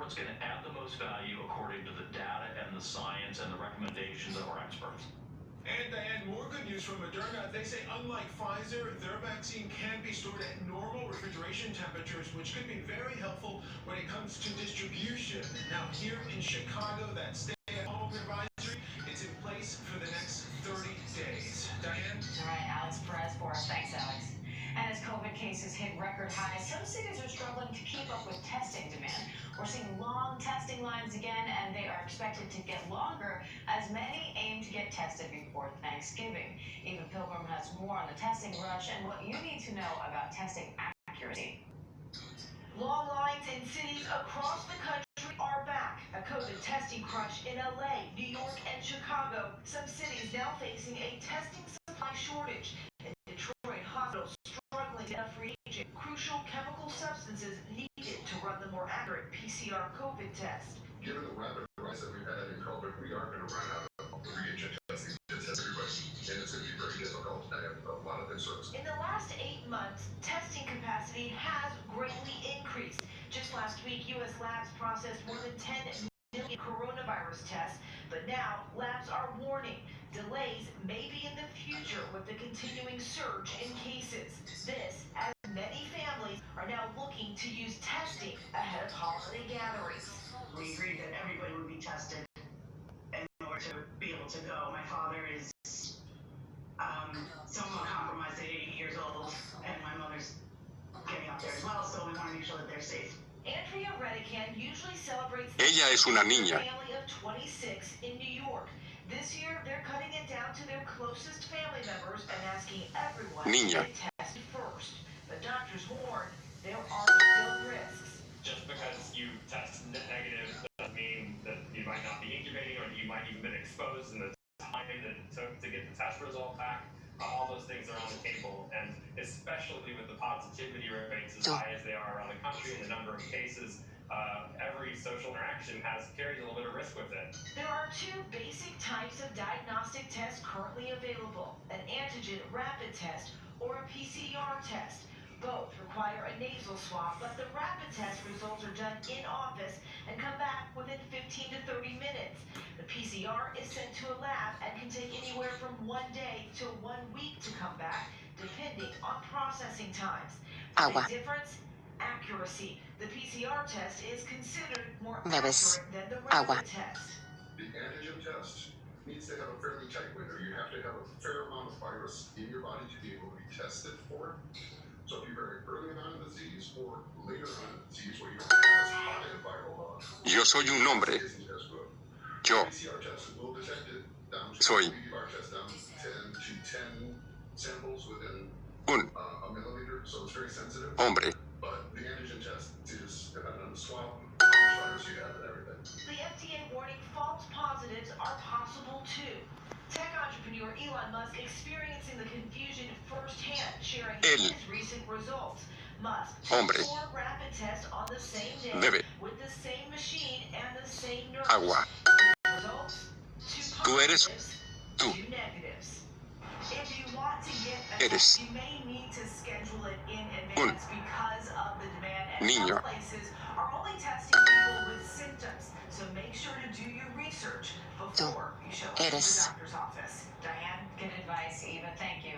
it's going to add the most value according to the data and the science and the recommendations of our experts. And Diane, more good news from Moderna. They say unlike Pfizer, their vaccine can be stored at normal refrigeration temperatures, which could be very helpful when it comes to distribution. Now, here in Chicago, that stay-at-home advisory, it's in place for the next 30 days. Diane? All right, Alex Perez for us. Thanks, Alex. And as COVID cases hit record highs, some cities are struggling to keep up with testing demand. We're seeing long testing lines again, and they are expected to get longer as many aim to get tested before Thanksgiving. Eva Pilgrim has more on the testing rush and what you need to know about testing accuracy. Long lines in cities across the country are back. A COVID testing crush in LA, New York, and Chicago. Some cities now facing a testing supply shortage. In Detroit, hospitals struggling to get enough reagent, crucial chemical substances needed to run the more accurate PCR COVID test. Given the rapid rise that we've had in COVID, we are going to run out of reagent testing to test everybody, and it's going to be very difficult. I have a lot of concerns. In the last 8 months, testing capacity has greatly increased. Just last week, U.S. labs processed more than 10 million coronavirus tests, but now labs are warning delays may be in the future with the continuing surge in cases. This, as many families are now looking to use testing ahead of holiday gatherings. We agreed that everybody would be tested in order to be able to go. My father is somewhat compromised at 80 years old, and my mother's getting up there as well, so we want to make sure that they're safe. Andrea Redican usually celebrates Ella es una niña. a family of 26 in New York. This year, they're cutting it down to their closest family members and asking everyone Niña. to get tested first. But doctors warn there are still risks. Just because you test negative doesn't mean that you might not be incubating or that you might even been exposed in the time that it took to get the test result back. All those things are on the table, and especially with the positivity rates as high as they are around the country and the number of cases, every social interaction carries a little bit of risk with it. There are 2 basic types of diagnostic tests currently available: an antigen rapid test or a PCR test. Both require a nasal swab, but the rapid test results are done in office and come back within 15 to 30 minutes. The PCR is sent to a lab and can take anywhere from 1 day to 1 week to come back, depending on processing times. The Agua. big difference? Accuracy. The PCR test is considered more Bebes. accurate than the Agua. rapid test. The antigen test needs to have a fairly tight window. You have to have a fair amount of virus in your body to be able to be tested for it. So if you're very early on in the disease or later on in the disease where you don't have as high a viral load, Yo soy un hombre. isn't as good. Yo PCR test will detect it down to soy PCR test down to 10 samples within un a milliliter, so it's very sensitive. hombre. But the antigen test is dependent on the swab, how much virus you have, and everything. The FDA warning false positives are possible too. Tech entrepreneur Elon Musk experiencing the confusion firsthand, sharing Él. his recent results. Musk Hombre. 4 rapid tests on the same day Bebe. with the same machine and the same nurse. Agua. Results: 2 Tú eres positives, tú. 2 negatives. If you want to get a Eres test, you may need to schedule it in advance because of the demand, and niño. some places are only testing people with symptoms. So make sure to do your research before you show up to the Eres. doctor's office. Diane? Good advice, Eva. Thank you.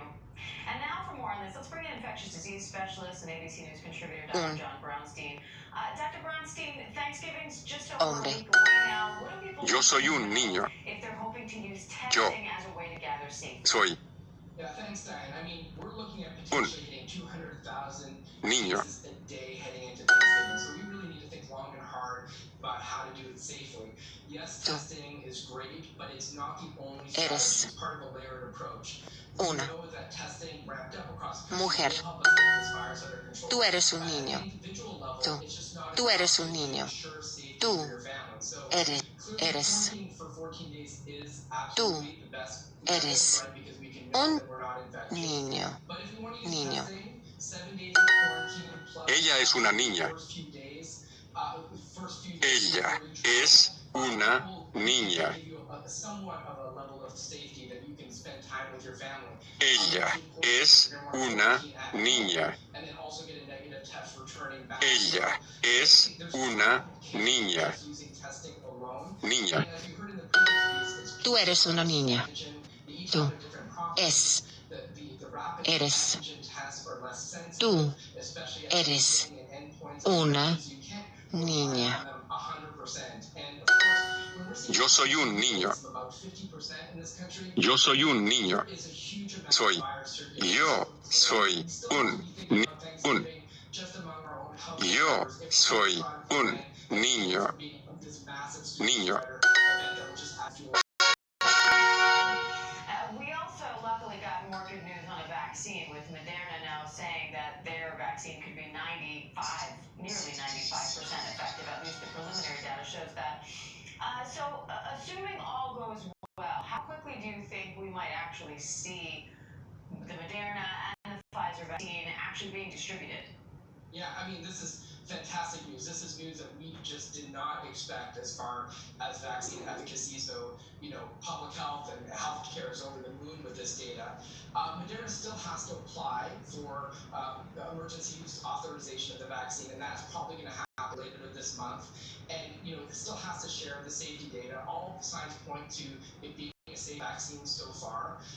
And now for more on this, let's bring in infectious disease specialist and ABC News contributor, Dr. John Brownstein. Dr. Brownstein, Thanksgiving's just over Hombre. a week away now. What do people Yo soy need to un know niño. if they're hoping to use Yo testing as a way to gather safely? soy Yeah, thanks, Diane. I mean, we're looking at un potentially hitting 200,000 niño. cases a day heading into Thanksgiving. So we really need to think long and hard about how to do it safely. Yes, Tú testing is great, but it's not the only eres strategy. It's part of a layered approach. We una know that testing ramped up across the country mujer. will help us get this virus under control. Tú eres un At niño. an individual level, Tú. it's just not Tú enough eres to un niño. ensure safety Tú for your family. So eres. clearly, Eres. quarantine for 14 days is Tú absolutely the best method, eres right? Because we can know un that we're not infected. niño. But if we want to use Niño. testing, 7 days of quarantine plus Ella es una the niña. first few days Ella before you es travel, una will niña. give you a somewhat of a level of safety that you can spend time with your family. Ella es una niña. And then also get a negative test returning back. Ella es una niña. Using testing alone. Niña. And as you heard in the previous piece, Tú eres una niña. Tú es. Eres. Tú eres una niña. Yo soy un niño. Yo soy un niño. Soy. Yo soy un. Yo soy un niño. Niño. We also luckily got more good news on a vaccine, with Moderna now saying that their vaccine could be nearly 95% effective. At least the preliminary data shows that. Assuming all goes well, how quickly do you think we might actually see the Moderna and the Pfizer vaccine actually being distributed? Yeah, I mean, this is fantastic news. This is news that we just did not expect as far as vaccine efficacy. So, public health and healthcare is over the moon with this data. Moderna still has to apply for the emergency use authorization of the vaccine, and that's probably going to happen later this month. And, it still has to share the safety data. All signs point to it being a safe vaccine so far.